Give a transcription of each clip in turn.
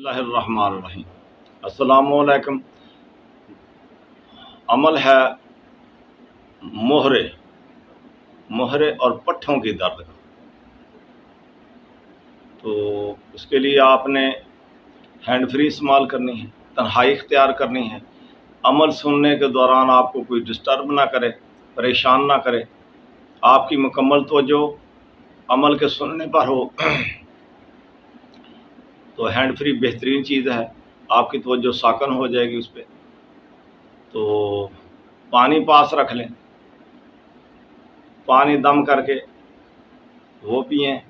बिस्मिल्लाहिर्रहमानिर्रहीम। अस्सलामुअलैकुम। अमल है मोहरे मोहरे और पट्ठों की दर्द का। तो उसके लिए आपने हैंड फ्री इस्तेमाल करनी है, तन्हाई इख्तियार करनी है। अमल सुनने के दौरान आपको कोई डिस्टर्ब ना करे, परेशान ना करे। आपकी मुकम्मल तवज्जो अमल के सुनने पर हो तो हैंड फ्री बेहतरीन चीज़ है। आपकी तवज्जो साकन हो जाएगी उस पर। तो पानी पास रख लें, पानी दम करके वो पिएं,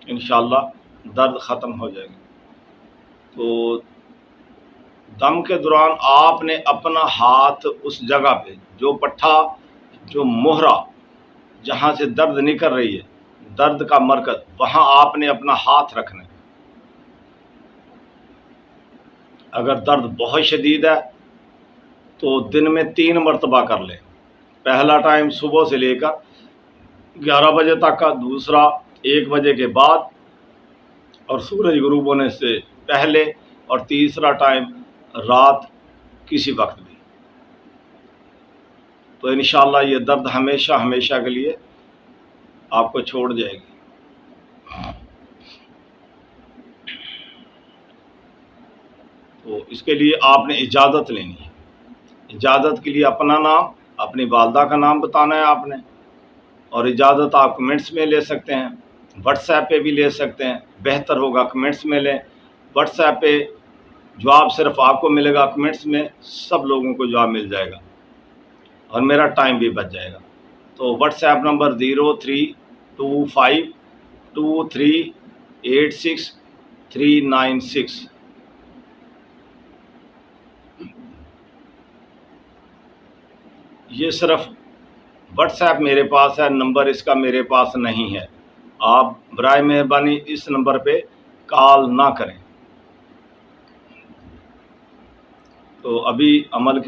इंशाअल्लाह दर्द ख़त्म हो जाएगी। तो दम के दौरान आपने अपना हाथ उस जगह पे, जो पट्ठा, जो मोहरा, जहाँ से दर्द निकल रही है, दर्द का मरकज़, वहाँ आपने अपना हाथ रखना है। अगर दर्द बहुत शदीद है तो दिन में 3 मरतबा कर लें। पहला टाइम सुबह से लेकर 11 बजे तक का, दूसरा 1 बजे के बाद और सूरज गुरूब होने से पहले, और तीसरा टाइम रात किसी वक्त भी। तो इंशाअल्लाह ये दर्द हमेशा हमेशा के लिए आपको छोड़ जाएगी। तो इसके लिए आपने इजाज़त लेनी है। इजाज़त के लिए अपना नाम, अपनी वालदा का नाम बताना है आपने, और इजाज़त आप कमेंट्स में ले सकते हैं, व्हाट्सएप पे भी ले सकते हैं। बेहतर होगा कमेंट्स में लें। व्हाट्सएप पे जवाब सिर्फ आपको मिलेगा, कमेंट्स में सब लोगों को जवाब मिल जाएगा और मेरा टाइम भी बच जाएगा। तो व्हाट्सएप नंबर 03252386 ये सिर्फ व्हाट्सएप मेरे पास है, नंबर इसका मेरे पास नहीं है। आप बराए मेहरबानी इस नंबर पे कॉल ना करें। तो अभी अमल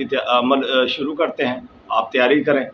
शुरू करते हैं, आप तैयारी करें।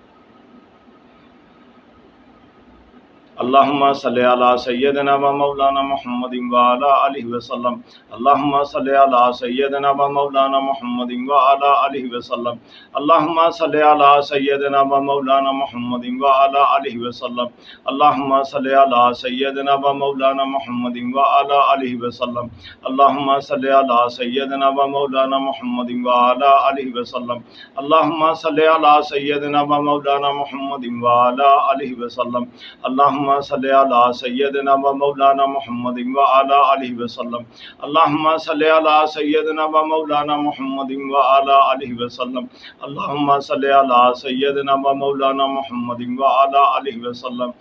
अल्लाहुम्मा सल्ली अला सय्यदना व मौलाना मुहम्मदिन व अला आलिहि वसल्लम। अल्लाहुम्मा सल्ली अला सय्यदना व मौलाना मुहम्मदिन व अला आलिहि वसल्लम। अल्लाहुम्मा सल्ली अला सय्यदना व मौलाना मुहम्मदिन व अला आलिहि वसल्लम। अल्लाहुम्मा सल्ली अला सय्यदना व मौलाना मुहम्मदिन व अला आलिहि वसल्लम। अल्लाहुम्मा सल्ली अला सय्यदना व मौलाना मुहम्मदिन व अला आलिहि वसल्लम। अल्लाहुम्मा सल्ली अला सय्यदना व मौलाना मुहम्मदिन व अला आलिहि वसल्लम। अल्लाहुम्मा सल्ली अला सय्यदना व मौलाना मुहम्मदिन व अला आलिहि वसल्लम। अल्लाहुम्मा सल्ली अला सय्यदना व मौलाना मुहम्मदिन व अला आलिहि वसल्लम। अल्लाहुम्मा सल्ली अला सय्यदना व मौलाना मुहम्मदिन व अला आलिहि वसल्लम।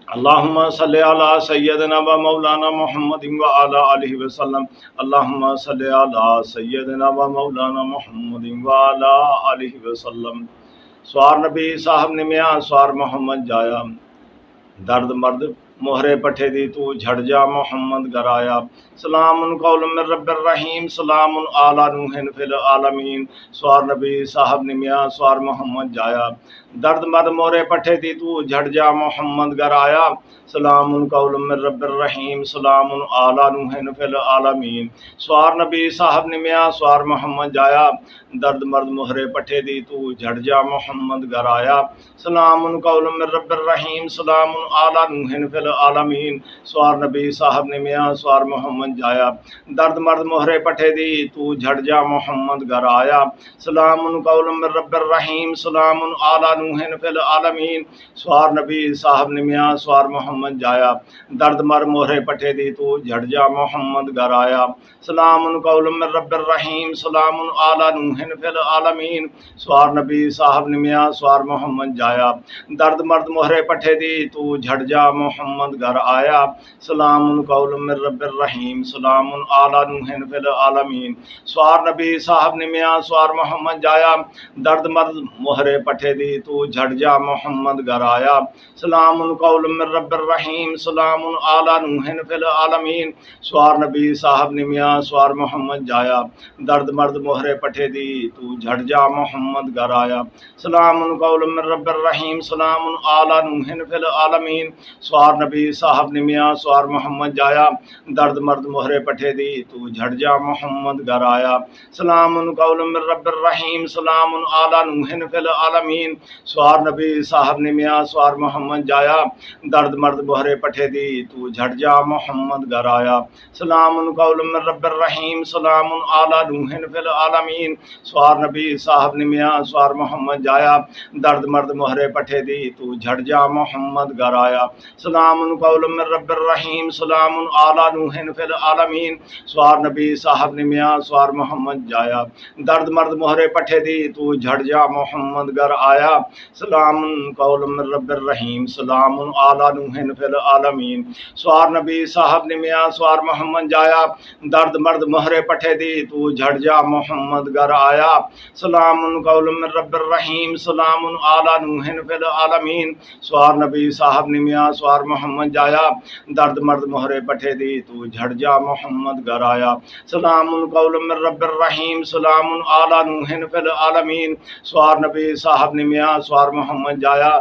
अल्लाहुम्मा सल्ली अला सय्यदना व मौलाना मुहम्मदिन व अला आलिहि वसल्लम। अल्लाहुम्मा सल्ली अला सय्यदना व मौलाना मुहम्मदिन व अला आलिहि वसल्लम। स्वार नबी साहब ने मियाँ स्वार मोहम्मद जाया, दर्द मर्द मोहरे पठे दी तू झड़ जा मोहम्मद गराया। सलामुन कौलुम मिर रब्बिर रहीम, सलामुन आला नूहिन फिल आलमीन। स्वार नबी साहब ने मियाँ स्वार मोहम्मद जाया, दर्द मर्द मोहरे पठे दी तू झड़ जा मोहम्मद गराया। सलामुन कौलुम मिर रब्बिर रहीम, सलामुन आला नूहिन फिल आलमीन। स्वार नबी साहब ने मियाँ स्वार मोहम्मद जाया, दर्द मर्द मोहरे पठे दी तू झड़ जा मोहम्मद गराया। सलामुन कौलुम मिर रब्बिर रहीम, सलामुन आला नूहिन फिल आलमीन। स्वार नबी साहब ने मियाँ स्वार मोहम्मद जाया, दर्द मर्द मोहरे पठे दी तू झड़ जा मोहम्मद घर आया। सलामुन कौलुम मिर रब्बिर रहीम, सलामुन आला नूहिन फिल आलमीन। स्वार नबी साहब ने मियाँ स्वार मोहम्मद जाया, दर्द मर्द मोहरे पठे दी तू झड़ जा मोहम्मद घर आया। सलामुन कौलुम मिर रब्बिर रहीम, सलामुन आला नूहिन फिल आलमीन। स्वार नबी साहब ने मियाँ स्वार मोहम्मद जाया, दर्द मर्द मोहरे पठे दी तू झड़ जा मोहम्मद घर आया। सलामुन कौलुम मिर रब्बिर रहीम, सलामुन आला नूहिन फिल आलमीन। स्वार नबी साहब ने मियाँ स्वार मोहम्मद जाया, दर्द मर्द मोहरे पठे दी तू झड़ जा मोहम्मद घर आया। सलामुन कौलुम मिर रब्बिर रहीम, सलामुन आला नूहिन फिल आलमीन। स्वार नबी साहब ने मियाँ स्वार मोहम्मद जाया, दर्द मर्द मोहरे पठे दी तू झड़ जा मोहम्मद घर आया। सलामुन कौलुम मिर रब्बिर रहीम, सलामुन आला नूहिन फिल आलमीन। स्वार नबी साहब ने मियाँ स्वार मोहम्मद जाया, दर्द मर्द मोहरे पठे दी तू झट जा मोहम्मद घर आया। सलामुन कौलुम मिर रब्बिर रहीम सलामुन आला नूहिन फिल आलमीन। स्वार नबी साहब ने मियाँ स्वार मोहम्मद जाया, दर्द मर्द मोहरे पठे दी तू झट जा मोहम्मद घर आया। सलामुन कौलुम मिर रब्बिर रहीम सलामुन आला नूहिन फिल आलमीन। स्वार नबी साहब ने मियाँ स्वार मोहम्मद जाया, दर्द मर्द मोहरे पठे दी तू झट जा मोहम्मद घर आया। सलामुन कौलुम मिर रब्बिर रहीम सलामुन आला नूहिन फिल आलमीन। स्वार नबी साहब ने मियाँ स्वार मोहम्मद जाया, दर्द मर्द मोहरे पठे दी तू झट जा मोहम्मद घर आया। सलामुन कौलुम मिर रब्बिर रहीम सलामुन आला नूहिन फिल आलमीन। स्वार नबी साहब ने मियाँ स्वार मोहम्मद जाया, दर्द मर्द मोहरे पठे दी तू झट जा मोहम्मद घर आया। सलामुन कौलुम मिर रब्बिर रहीम सलामुन आला नूहिन फिल आलमीन। स्वार नबी साहब ने मियाँ स्वार मोहम्मद जाया, दर्द मर्द मोहरे पठे दी तू झट जा मोहम्मद घर आया। सलामुन कौलुम मिर रब्बिर रहीम सलामुन आला नूहिन फिल आलमीन। स्वार नबी साहब ने मियाँ स्वार मोहम्मद जाया,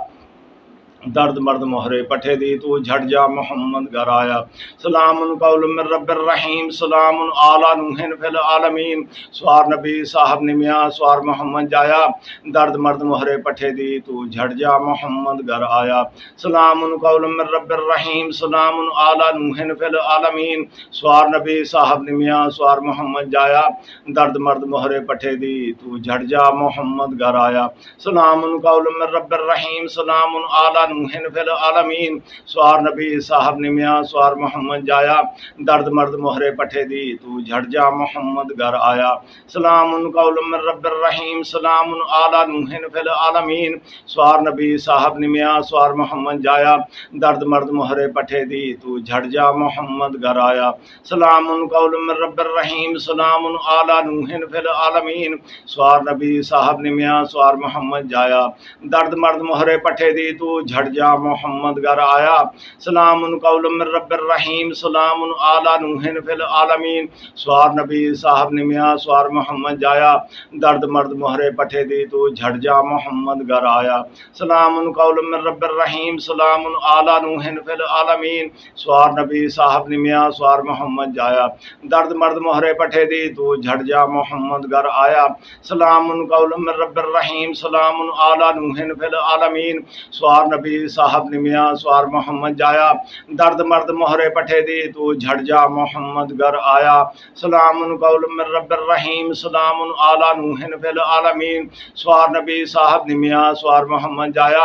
दर्द मर्द मोहरे पठे दी तू झट जा मोहम्मद घर आया। सलामुन कौलुम मिर रब्बिर रहीम सलामुन आला नूहिन फिल आलमीन। स्वार नबी साहब ने मियाँ स्वार मोहम्मद जाया, दर्द मर्द मोहरे पठे दी तू झट जा मोहम्मद घर आया। सलामुन कौलुम मिर रब्बिर रहीम सलामुन आला नूहिन फिल आलमीन। स्वार नबी साहब ने मियाँ स्वार मोहम्मद जाया, दर्द मर्द मोहरे पठे दी तू झट जा मोहम्मद घर आया। सलामुन कौलुम मिर रब्बिर रहीम सलामुन आला नूहिन फिल आलमीन। स्वार नबी साहब ने मियाँ स्वार मोहम्मद जाया, दर्द मर्द मोहरे पठे दी तू झट जा मोहम्मद घर आया। सलामुन कौलुम मिर रब्बिर रहीम सलामुन आला नूहिन फिल आलमीन। स्वार नबी साहब ने मियाँ स्वार मोहम्मद जाया, दर्द मर्द मोहरे पठे दी तू झट जा मोहम्मद घर आया। सलामुन कौलुम मिर रब्बिर रहीम सलामुन आला नूहिन फिल आलमीन। स्वार नबी साहब ने मियाँ स्वार मोहम्मद जाया, दर्द मर्द मोहरे पठे दी तू झट जा मोहम्मद घर आया। सलामुन कौलुम मिर रब्बिर रहीम सलामुन आला नूहिन फिल आलमीन। स्वार नबी साहब ने मियाँ स्वार मोहम्मद जाया, दर्द मर्द मोहरे पठे दी तू झट जा मोहम्मद घर आया। सलामुन कौलुम मिर रब्बिर रहीम सलामुन आला नूहिन फिल आलमीन। स्वार नबी साहब ने मियाँ स्वार मोहम्मद जाया, दर्द मर्द मोहरे पठे दी तू झट जा मोहम्मद घर आया। सलामुन कौलुम मिर रब्बिर रहीम सलामुन आला नूहिन फिल आलमीन। स्वार नबी साहब ने मियाँ स्वार मोहम्मद जाया, दर्द मर्द मोहरे पठे दी तू झट जा मोहम्मद घर आया। सलामुन कौलुम मिर रब्बिर रहीम सलामुन आला नूहिन फिल आलमीन। स्वार नबी साहब ने मियाँ स्वार मोहम्मद जाया,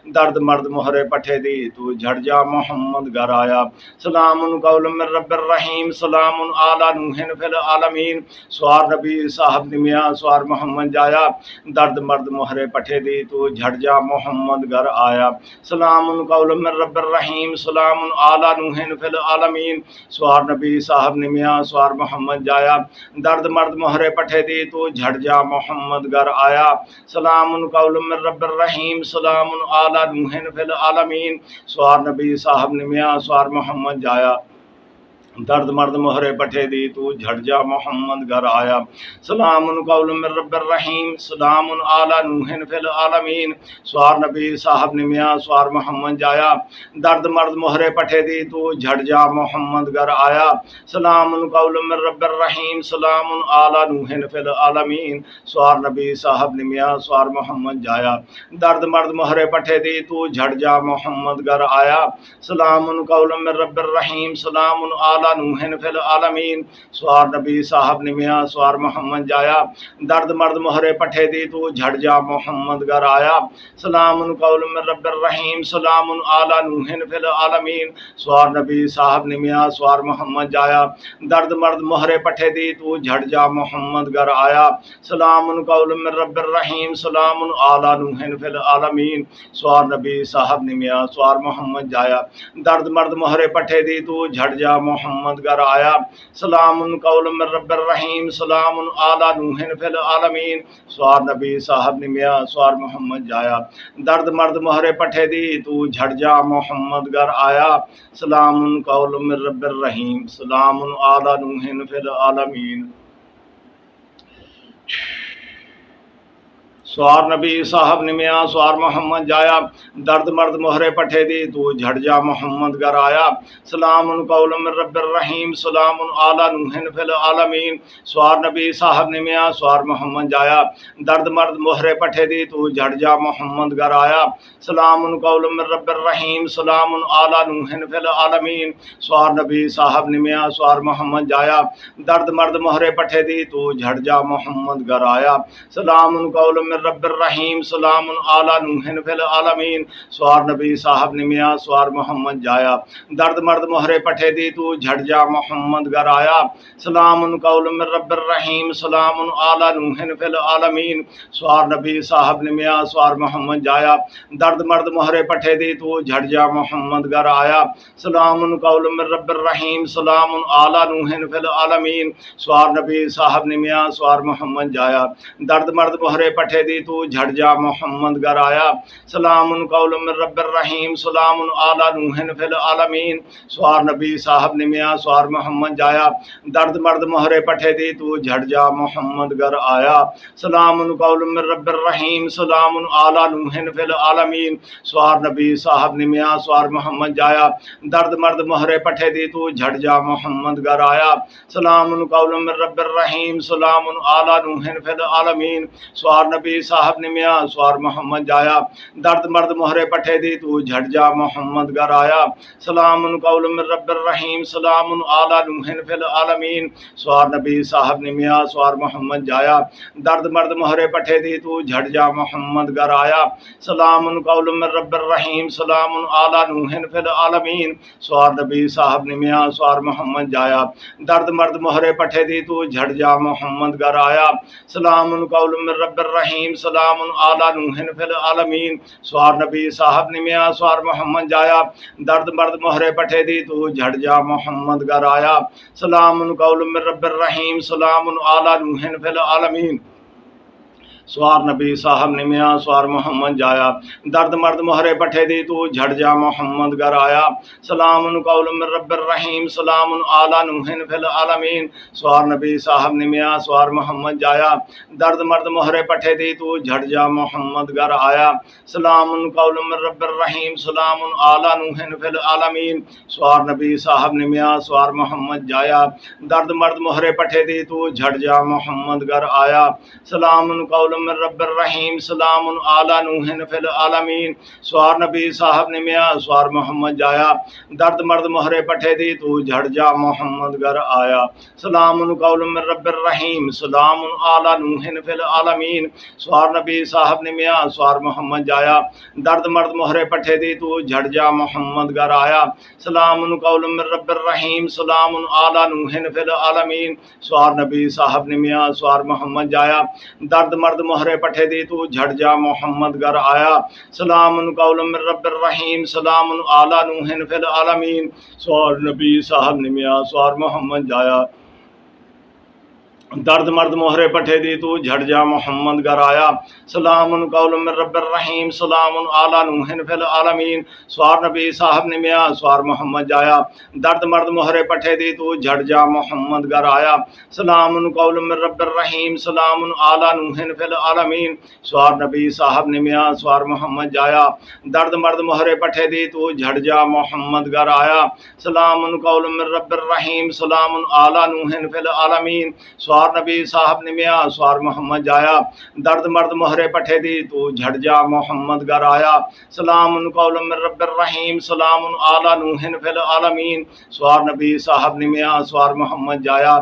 दर्द मर्द मोहरे पठे दी तू झट जा मोहम्मद घर आया। सलामुन कौलुम मिर रब्बिर रहीम सलामुन आला नूहिन फिल आलमीन। स्वार नबी साहब ने मियाँ स्वार मोहम्मद जाया, दर्द मर्द मोहरे पठे दी तू झट जा मोहम्मद घर आया। सलामुन कौलुम मिर रब्बिर रहीम सलामुन आला नूहिन फिल आलमीन। स्वार नबी साहब ने मियाँ स्वार मोहम्मद जाया, दर्द मर्द मोहरे पठे दी तू झट जा मोहम्मद घर आया। सलामुन कौलुम मिर रब्बिर रहीम सलामुन आला नूहिन फिल आलमीन। स्वार नबी साहब ने मियाँ स्वार मोहम्मद जाया, दर्द मर्द मोहरे पठे दी तू झट जा मोहम्मद घर आया। सलामुन कौलुम मिर रब्बिर रहीम सलामुन आला नूहिन फिल आलमीन। स्वार नबी साहब ने मियाँ स्वार मोहम्मद जाया, दर्द मर्द मोहरे पठे दी तू झट जा मोहम्मद घर आया। सलामुन कौलुम मिर रब्बिर रहीम सलामुन आला नूहिन फिल आलमीन। स्वार नबी साहब ने मियाँ स्वार मोहम्मद जाया, दर्द मर्द मोहरे पठे दी तू झट जा मोहम्मद घर आया। सलामुन कौलुम मिर रब्बिर रहीम सलामुन आला नूहिन फिल आलमीन। स्वार नबी साहब ने मियाँ स्वार मोहम्मद जाया, दर्द मर्द मोहरे पठे दी तू झट जा मोहम्मद घर आया। सलामुन कौलुम मिर रब्बिर रहीम सलामुन आला नूहिन फिल आलमीन। स्वार नबी साहब ने मियाँ स्वार मोहम्मद जाया, दर्द मर्द मोहरे पठे दी तू झट जा मोहम्मद घर आया। सलामुन कौलुम मिर रब्बिर रहीम सलामुन आला नूहिन फिल आलमीन। स्वार नबी साहब ने मियाँ स्वार मोहम्मद जाया, दर्द मर्द मोहरे पठे दी तू झट जा मोहम्मद घर आया। सलामुन कौलुम मिर रब्बिर रहीम सलामुन आला नूहिन फिल आलमीन। स्वार नबी साहब ने मियाँ स्वार मोहम्मद जाया, दर्द मर्द मोहरे पठे दी तू झट जा मोहम्मद घर आया। सलामुन कौलुम मिर रब्बिर रहीम सलामुन आला नूहिन फिल आलमीन। सवार नबी साहब निमिया सवार मोहम्मद जाया, दर्द मर्द मोहरे पठे दी तू झड़ जा मोहम्मद घर आया। सलाम कौलम रब्बिर रहीम सलाम आला नूहिन फिल आलमीन। सवार नबी साहब निमिया सवार मोहम्मद जाया, दर्द मर्द मोहरे पठे दी तू झड़ जा मोहम्मद घर आया। सलाम कौलम रब्बिर रहीम सलाम आला नूहिन फिल आलमीन। सवार नबी साहब निमिया सवार मोहम्मद जाया, दर्द मर्द मोहरे पठे दी तू झड़ जा मोहम्मद घर आया। सलाम कौलम रब्बिर रहीम सलाम आला नूहिन फिल आलमीन। सवार नबी साहब निमिया सवार मोहम्मद जाया, दर्द मर्द मोहरे पठे दी तू झड़ जा मोहम्मद घर आया। सलाम कौलम रब्बिर रहीम सलाम आला नूहिन फिल आलमीन। सवार नबी साहब निमिया सवार मोहम्मद जाया, दर्द मर्द मोहरे पठे दी तू झड़ जा मोहम्मद घर आया। सलाम कौलम रब्बिर रहीम सलाम आला नूहिन फिल आलमीन। सवार नबी साहब निमिया सवार मोहम्मद जाया, दर्द मर्द मोहरे पठे दी तू झड़ जा मोहम्मद घर आया। सलाम कौलम रब्बिर रहीम सलाम आला नूहिन फिल आलमीन। सवार नबी साहब निमिया सवार मोहम्मद जाया, दर्द मर्द मोहरे पठे दी तू झड़ जा मोहम्मद घर आया। सलाम कौलम रब्बिर रहीम सलाम आला नूहिन फिल आलमीन। सवार नबी साहब निमिया सवार मोहम्मद जाया, दर्द मर्द मोहरे पठे दी तू झड़ जा मोहम्मद घर आया। सलाम कौलम रब्बिर रहीम सलाम आला नूहिन फिल आलमीन। सवार नबी साहब निमिया सवार मोहम्मद जाया, दर्द मर्द मोहरे पठे दी तू झड़ जा मोहम्मद घर आया। सलाम कौलम रब्बिर रहीम सलाम आला नूहिन फिल आलमीन। सवार नबी साहब निमिया सवार मोहम्मद जाया, दर्द मर्द मोहरे पठे दी तू झड़ जा मोहम्मद घर आया। सलाम कौलम रब्बिर रहीम सलाम आला नूहिन फिल आलमीन। सवार नबी साहब निमिया सवार मोहम्मद जाया, दर्द मर्द मोहरे पठे दी तू झड़ जा मोहम्मद घर आया। सलाम कौलम रब्बिर रहीम सलाम आला नूहिन फिल आलमीन। सवार नबी साहब निमिया सवार मोहम्मद जाया, दर्द मर्द मोहरे पठे दी तू झड़ जा मोहम्मद घर आया। सलाम कौलम रब्बिर रहीम सलाम आला नूहिन फिल आलमीन। सवार नबी साहब निमिया सवार मोहम्मद जाया, दर्द मर्द मोहरे पठे दी तू झड़ जा मोहम्मद घर आया। सलाम कौलम रब्बिर रहीम सलाम आला नूहिन फिल आलमीन। सवार नबी साहब निमिया सवार मोहम्मद जाया, दर्द मर्द मोहरे पठे दी तू झड़ जा मोहम्मद घर आया। सलाम कौलम रब्बिर रहीम सलाम आला नूहिन फिल आलमीन। सवार नबी साहब निमिया सवार मोहम्मद जाया, दर्द मर्द मोहरे पठे दी तू झड़ जा मोहम्मद घर आया। सलाम कौलम रब्बिर रहीम सलाम आला नूहिन फिल आलमीन। सवार नबी साहब निमिया सवार मोहम्मद जाया, दर्द मर्द मोहरे पठे दी तू झड़ जा मोहम्मद घर आया। सलाम कौलम रब्बिर रहीम सलाम आला नूहिन फिल आलमीन। सवार नबी साहब निमिया सवार मोहम्मद जाया, दर्द मर्द मोहरे पठे दी तू झड़ जा मोहम्मद घर आया। सलाम कौलम रब्बिर रहीम सलाम आला नूहिन फिल आलमीन। सवार नबी साहब निमिया सवार मोहम्मद जाया, दर्द मर्द मोहरे पठे दी तू झड़ जा मोहम्मद घर आया। सलाम कौलम रब्बिर रहीम सलाम आला नूहिन फिल आलमीन। सवार नबी साहब निमिया सवार मोहम्मद जाया, दर्द मर्द मोहरे पठे दी तू झड़ जा मोहम्मद घर आया। सलाम कौलम रब्बिर रहीम सलाम आला नूहिन फिल आलमीन। सवार नबी साहब निमिया सवार मोहम्मद जाया, दर्द मर्द मोहरे पठे दी तू झड़ जा मोहम्मद घर आया। सलाम कौलम रब्बिर रहीम सलाम आला नूहिन फिल आलमीन। सवार नबी साहब निमिया सवार मोहम्मद जाया, दर्द मर्द मोहरे पठे दी तू झड़ जा मोहम्मद घर आया। सलाम कौलम रब्बिर रहीम सलाम आला नूहिन फिल आलमीन। सवार नबी साहब निमिया सवार मोहम्मद जाया, दर्द मर्द मोहरे पठे दी तू झड़ जा मोहम्मद घर आया। सलाम कौलम रब्बिर रहीम सलाम आला नूहिन फिल आलमीन। सवार नबी साहब निमिया सवार मोहम्मद जाया,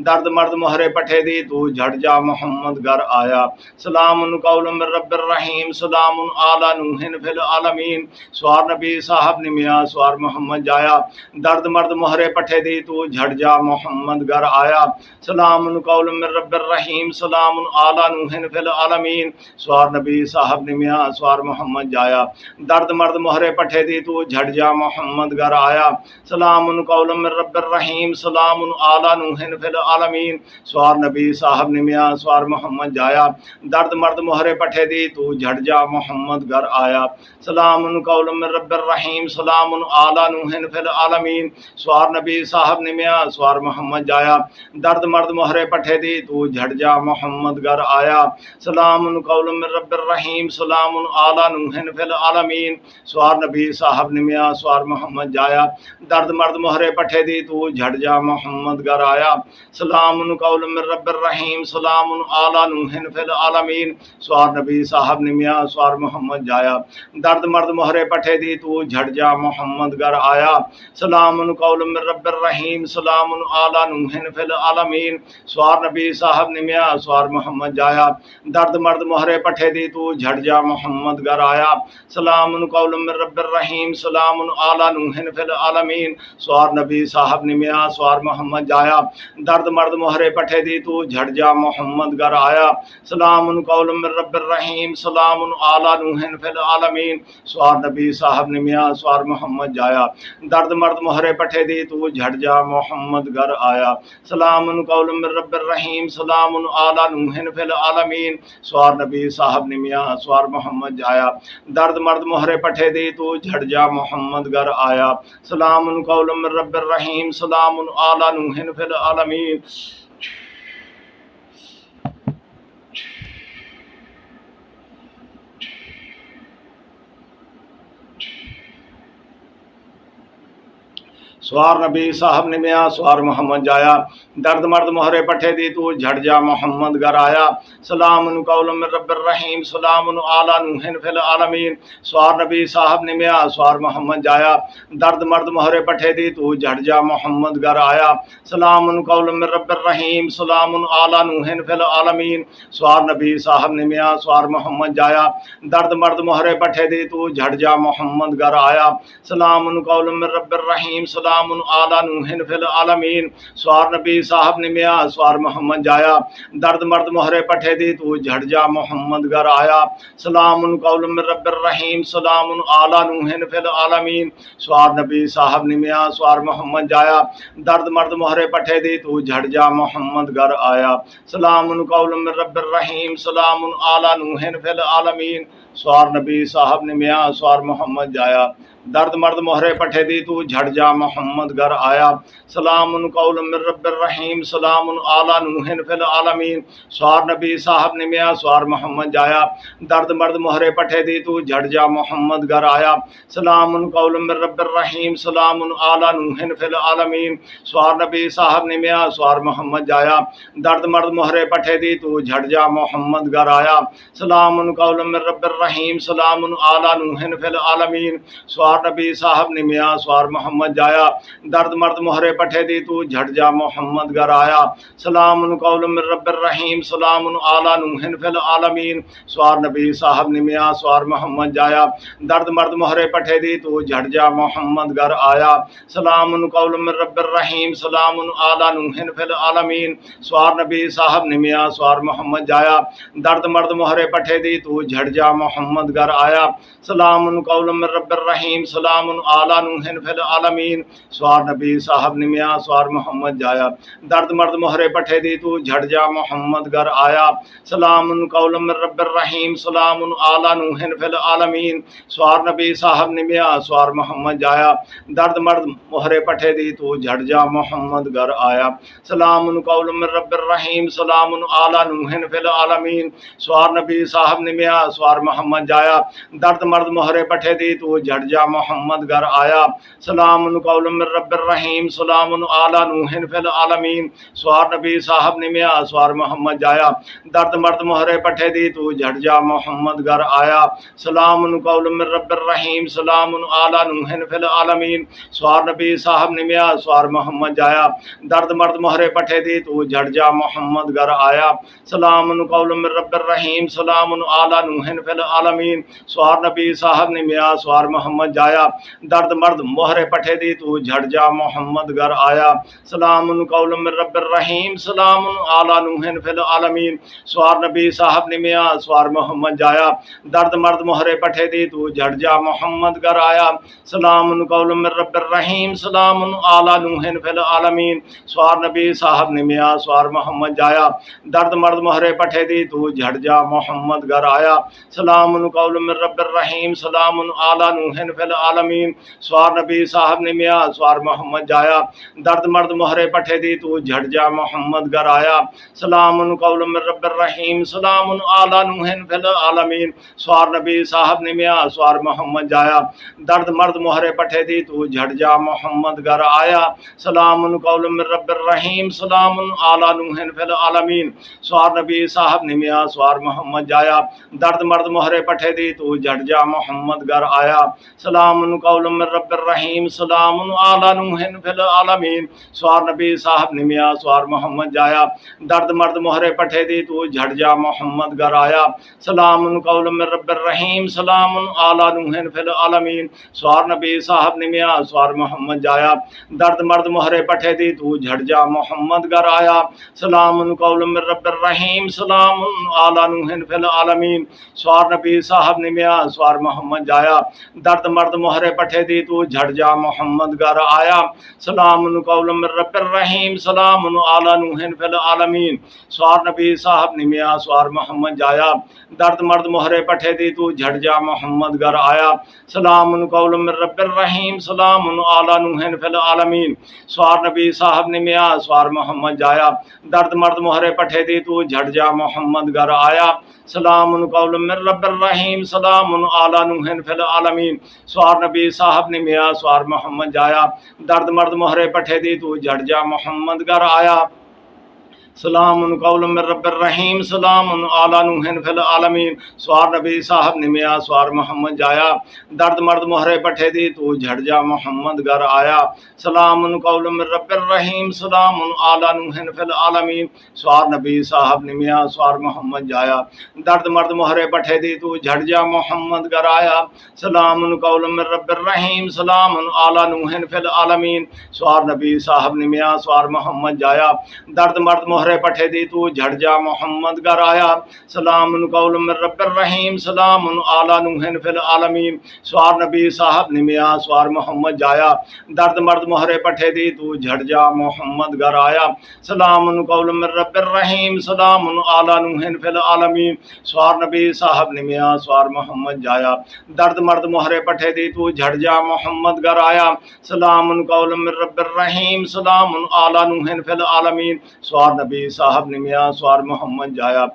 दर्द मर्द मोहरे पठे दी तू झड़ जा मोहम्मद घर आया। सलाम कौलम रब्बिर रहीम सलाम आला नूहिन फिल आलमीन। सवार नबी साहब निमिया सवार मोहम्मद जाया, दर्द मर्द मोहरे पठे दी तू झड़ जा मोहम्मद घर आया। सलाम कौलम रब्बिर रहीम सलाम आला नूहिन फिल आलमीन। सवार नबी साहब निमिया सवार मोहम्मद जाया, दर्द मर्द मोहरे पठे दी तू झड़ जा मोहम्मद घर आया। सलाम कौलम रब्बिर रहीम सलाम आला नूहिन फिल आलमीन। सवार नबी साहब निमिया सवार मोहम्मद जाया, दर्द मर्द मोहरे पठे दी तू झड़ जा मोहम्मद घर आया। सलाम कौलम रब्बिर रहीम सलाम आला नूहिन फिल आलमीन। सवार नबी साहब निमिया सवार मोहम्मद जाया, दर्द मर्द मोहरे पठे दी तू झट जा मोहम्मद घर आया। सलामुन कौलुम मिर रब्बिर रहीम सलामुन आला नूहिन फिल आलमीन। स्वार नबी साहब निमिया स्वार मोहम्मद जाया दर्द मर्द मोहरे पठे दी तू झट जा मोहम्मद घर आया। सलामुन कौलुम मिर रब्बिर रहीम सलामुन आला नूहिन फिल आलमीन। स्वार नबी साहब निमिया स्वार मोहम्मद जाया दर्द मर्द मोहरे पठे दी तू झट जा मोहम्मद घर आया। सलामुन कौलुम मिर रब्बिर रहीम सलामुन आला नूहिन फिल आलमीन। स्वार नबी साहब निमिया स्वार मोहम्मद जाया दर्द मर्द मोहरे पठे दी तू झट जा मोहम्मद घर आया। सलामुन कौलुम मिर रब्बिर रहीम सलामुन आला नूहिन फिल आलमीन। स्वार नबी साहब निमिया स्वार मोहम्मद जाया दर्द मर्द मोहरे पठे दी तू झट जा मोहम्मद घर आया। सलामुन कौलुम मिर रब्बिर रहीम सलामुन आला नूहिन फिल आलमीन। स्वार नबी साहब निमिया स्वार मोहम्मद जाया दर्द मर्द मोहरे पठे दी तू झट जा मोहम्मद घर आया। सलामुन कौलुम मिर रब्बिर रहीम सलामुन आला नूहिन फिल आलमीन। स्वार नबी साहब निमिया स्वार मोहम्मद जाया दर्द मर्द मोहरे पठे दी तू झट जा मोहम्मद घर आया। सलामुन कौलुम मिर रब्बिर रहीम सलामुन आला नूहिन फिल आलमीन। स्वार नबी साहब निमिया स्वार मोहम्मद जाया दर्द मर्द मोहरे पठे दी तू झट जा मोहम्मद घर आया। सलामुन कौलुम मिर रब्बिर रहीम सलामुन आला नूहिन फिल आलमीन। स्वार नबी साहब निमिया स्वार मोहम्मद जाया दर्द मर्द मोहरे पठे दी तू झट जा मोहम्मद घर आया। सलामुन कौलुम मिर रब्बिर रहीम सलामुन आला नूहिन फिल आलमीन। स्वार नबी साहब निमिया स्वार मोहम्मद जाया दर्द मर्द मोहरे पठे दी तू झट जा मोहम्मद घर आया। सलामुन कौलुम मिर रब्बिर रहीम सलामुन आला नूहिन फिल आलमीन। स्वार नबी साहब निमिया स्वार मोहम्मद जाया दर्द मर्द मोहरे पठे दी तू झट जा मोहम्मद घर आया। सलामुन कौलुम मिर रब्बिर रहीम सलामुन आला नूहिन फिल आलमीन। स्वार नबी साहब निमिया स्वार मोहम्मद जाया दर्द मर्द मोहरे पठे दी तू झट जा मोहम्मद घर आया। सलामुन कौलुम मिर रब्बिर रहीम सलामुन आला नूहिन फिल आलमीन। स्वार नबी साहब निमिया स्वार मोहम्मद जाया दर्द मर्द मोहरे पठे दी तू झट जा मोहम्मद घर आया। सलामुन कौलुम मिर रब्बिर रहीम सलामुन आला नूहिन फिल आलमीन। स्वार नबी साहब निमिया स्वार मोहम्मद जाया दर्द मर्द मोहरे पठे दी तू झट जा मोहम्मद घर आया। सलामुन कौलुम मिर रब्बिर रहीम सलामुन आला नूहिन फिल आलमीन। स्वार नबी साहब निमिया स्वार मोहम्मद जाया दर्द मर्द मोहरे पठे दी तू झट जा मोहम्मद घर आया। सलामुन कौलुम मिर रब्बिर रहीम सलामुन आला नूहिन फिल आलमीन। स्वार नबी साहब निमिया स्वार मोहम्मद जाया दर्द मर्द मोहरे पठे दी तू झट जा मोहम्मद घर आया। सलामुन कौलुम मिर रब्बिर रहीम सलामुन आला नूहिन फिल आलमीन। स्वार नबी साहब निमिया स्वार मोहम्मद जाया दर्द मर्द मोहरे पठे दी तू झट जा मोहम्मद घर आया। सलामुन कौलुम मिर रब्बिर रहीम सलामुन आला नूहिन फिल आलमीन। स्वार नबी साहब निमिया स्वार मोहम्मद जाया दर्द मर्द मोहरे पठे दी तू झट जा मोहम्मद घर आया। सलामुन कौलुम मिर रब्बिर रहीम सलामुन आला नूहिन फिल आलमीन। स्वार नबी साहब निमिया स्वार मोहम्मद जाया दर्द मर्द मोहरे पठे दी तू झट जा मोहम्मद घर आया। सलामुन कौलुम मिर रब्बिर रहीम सलामुन आला नूहिन फिल आलमीन। स्वार नबी साहब निमिया स्वार मोहम्मद जाया दर्द मर्द मोहरे पठे दी तू झट जा मोहम्मद घर आया। सलामुन कौलुम मिर रब्बिर रहीम सलामुन आला नूहिन फिल आलमीन। स्वार नबी साहब निमिया स्वार मोहम्मद जाया दर्द मर्द मोहरे पठे दी तू झट जा मोहम्मद घर आया। सलामुन कौलुम मिर रब्बिर रहीम सलामुन आला नूहिन फिल आलमीन। स्वार नबी साहब निमिया स्वार मोहम्मद जाया दर्द मर्द मोहरे पठे दी तू झट जा मोहम्मद घर आया। सलामुन कौलुम मिर रब्बिर रहीम सलामुन आला नूहिन फिल आलमीन। स्वार नबी साहब निमिया स्वार मोहम्मद जाया दर्द मर्द मोहरे पठे दी तू झट जा मोहम्मद घर आया। सलामुन कौलुम मिर रब्बिर रहीम सलामुन आला नूहिन फिल आलमीन। स्वार नबी साहब निमिया स्वार मोहम्मद जाया दर्द मर्द मोहरे पठे दी तू झट जा मोहम्मद घर आया। सलामुन कौलुम मिर रब्बिर रहीम सलामुन आला नूहिन फिल आलमीन। स्वार नबी साहब निमिया स्वार मोहम्मद जाया दर्द मर्द मोहरे पठे दी तू झट जा मोहम्मद घर आया। सलामुन कौलुम मिर रब्बिर रहीम सलामुन आला नूहिन फिल आलमीन। स्वार नबी साहब निमिया स्वार मोहम्मद जाया दर्द मर्द मोहरे पठे दी तू झट जा मोहम्मद घर आया। सलामुन कौलुम मिर रब्बिर रहीम सलामुन आला नूहिन फिल आलमीन। स्वार नबी साहब निमिया सवार मोहम्मद जाया दर्द मर्द मोहरे पठे दी तू झट जा मोहम्मद घर आया सलामुन कौलुम मिर रब्बिर रहीम सलामुन आला नूहिन फिल आलमीन सवार नबी साहब निमिया सवार मोहम्मद जाया दर्द मर्द मोहरे पठे दी तू झट जा मोहम्मद घर आया सलामुन कौलुम मिर रब्बिर रहीम सलामुन आला नूहिन फिल आलमीन सवार नबी साहब निमिया सवार मोहम्मद जाया दर्द मर्द मोहरे पठे दी तू झट जा मोहम्मद घर आया सलामुन कौलुम मिर रब्बिर रहीम सलामुन आला नूहिन फिल आलमीन सवार नबी साहब निमिया सवार मोहम्मद जाया दर्द मर्द मोहरे पठे दी तू झट जा मोहम्मद घर आया सलामुन कौलुम मिर रब्बिर रहीम सलामुन आला नूहिन फिल आलमीन सवार नबी साहब निमिया सवार मोहम्मद जाया दर्द मर्द मोहरे पठे दी तू झट जा मोहम्मद घर आया सलामुन कौलुम मिर रब्बिर रहीम सलामुन आला नूहिन फिल आलमीन सवार नबी साहब निमिया सवार मोहम्मद जाया दर्द मर्द मोहरे पठे दी तू झट जा मोहम्मद घर आया सलामुन कौलुम मिर रब्बिर रहीम सलामुन आला नूहिन फिल आलमीन सवार नबी साहब निमिया सवार मोहम्मद जाया दर्द मर्द मोहरे पठे दी तू झट जा मोहम्मद घर आया सलामुन कौलुम मिर रब्बिर रहीम सलामुन आला नूहिन फिल आलमीन सवार नबी साहब निमिया सवार मोहम्मद जाया दर्द मर्द मोहरे पठे दी तू झट जा मोहम्मद घर आया सलामुन कौलुम मिर रब्बिर रहीम सलामुन आला नूहिन फिल आलमीन सवार नबी साहब निमिया सवार मोहम्मद जाया दर्द मर्द मोहरे पठे दी तू झट जा मोहम्मद घर आया सलामुन कौलुम मिर रब्बिर रहीम सलामुन आला नूहिन फिल आलमीन सवार नबी साहब निमिया सवार मोहम्मद जाया दर्द मर्द मोहरे पठे दी तू झट जा मोहम्मद घर आया सलामुन कौलुम मिर रब्बिर रहीम सलामुन आला नूहिन फिल आलमीन सवार नबी साहब निमिया सवार मोहम्मद जाया दर्द मर्द मोहरे पठे दी तू झट जा मोहम्मद घर आया सलामुन कौलुम मिर रब्बिर रहीम सलामुन आला नूहिन फिल आलमीन सवार नबी साहब निमिया सवार मोहम्मद जाया दर्द मर्द मोहरे पठे दी तू झट जा मोहम्मद घर आया सलामुन कौलुम मिर रब्बिर रहीम सलामुन आला नूहिन फिल आलमीन सवार नबी साहब निमिया सवार मोहम्मद जाया दर्द मर्द मोहरे पठे दी तू झट जा मोहम्मद घर आया सलामुन कौलुम मिर रब्बिर रहीम सलामुन आला नूहिन फिल आलमीन सवार नबी साहब निमिया सवार मोहम्मद जाया दर्द मर्द मोहरे पठे दी तू झट जा मोहम्मद घर आया सलामुन कौलुम मिर रब्बिर रहीम सलामुन आला नूहिन फिल आलमीन सवार नबी साहब निमिया सवार मोहम्मद जाया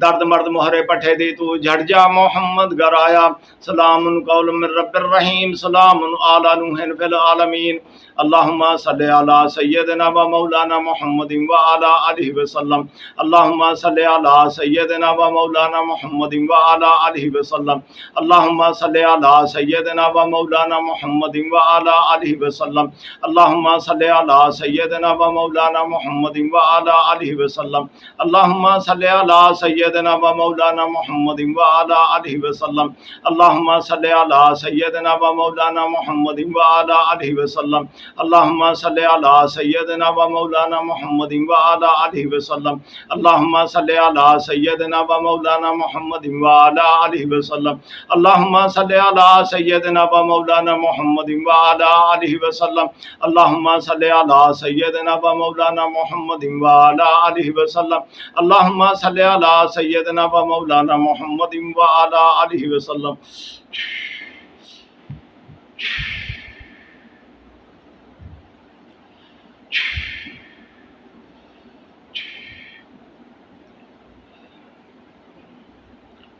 दर्द मर्द मोहरे पठे दी तू झट जा मोहम्मद घर आया सलामुन कौलुम मिर रब्बिर रहीम सलामुन आला नूहिन फिल आलमीन अल्लाहुम्मा सल्लि अला सय्यदिना व मौलाना मुहम्मदिन व अला आलिहि वसल्लम अल्लाहुम्मा सल्लि अला सय्यदिना व मौलाना मुहम्मदिन व अला आलिहि वसल्लम अल्लाहुम्मा सल्लि अला सय्यदिना व मौलाना मुहम्मदिन व अला आलिहि वसल्लम अल्लाहुम्मा सल्लि अला सय्यदिना व मौलाना मुहम्मदिन व अला आलिहि वसल्लम अल्लाहुम्मा सल्लि अला सय्यदिना व मौलाना मुहम्मदिन व अला आलिहि वसल्लम अल्लाहुम्मा सल्लि अला सय्यदिना व मौलाना मुहम्मदिन व अला आलिहि वसल्लम अल्लाहुम्मा सल्लि अला सय्यदिना व मौलाना मुहम्मदिन व अला आलिहि वसल्लम अल्लाहुम्मा सल्लि अला सय्यदिना व मौलाना मुहम्मदिन व अला आलिहि वसल्लम अल्लाहुम्मा सल्लि अला सय्यदिना व मौलाना मुहम्मदिन व अला आलिहि वसल्लम अल्लाहुम्मा सल्लि अला सय्यदिना व मौलाना मुहम्मदिन व अला आलिहि वसल्लम अल्लाहुम्मा सल्लि अला सय्यदिना व मौलाना मुहम्मदिन व अला आलिहि वसल्लम।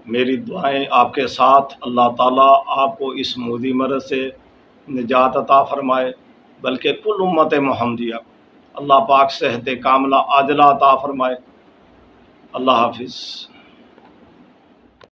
मेरी दुआएं आपके साथ। अल्लाह ताला आपको इस मूदी मरज़ से निजात अता फ़रमाए, बल्कि कुल उम्मत मुहम्मदिया अल्लाह पाक सेहत कामिला आजिला अता फ़रमाए। अल्लाह हाफिज़।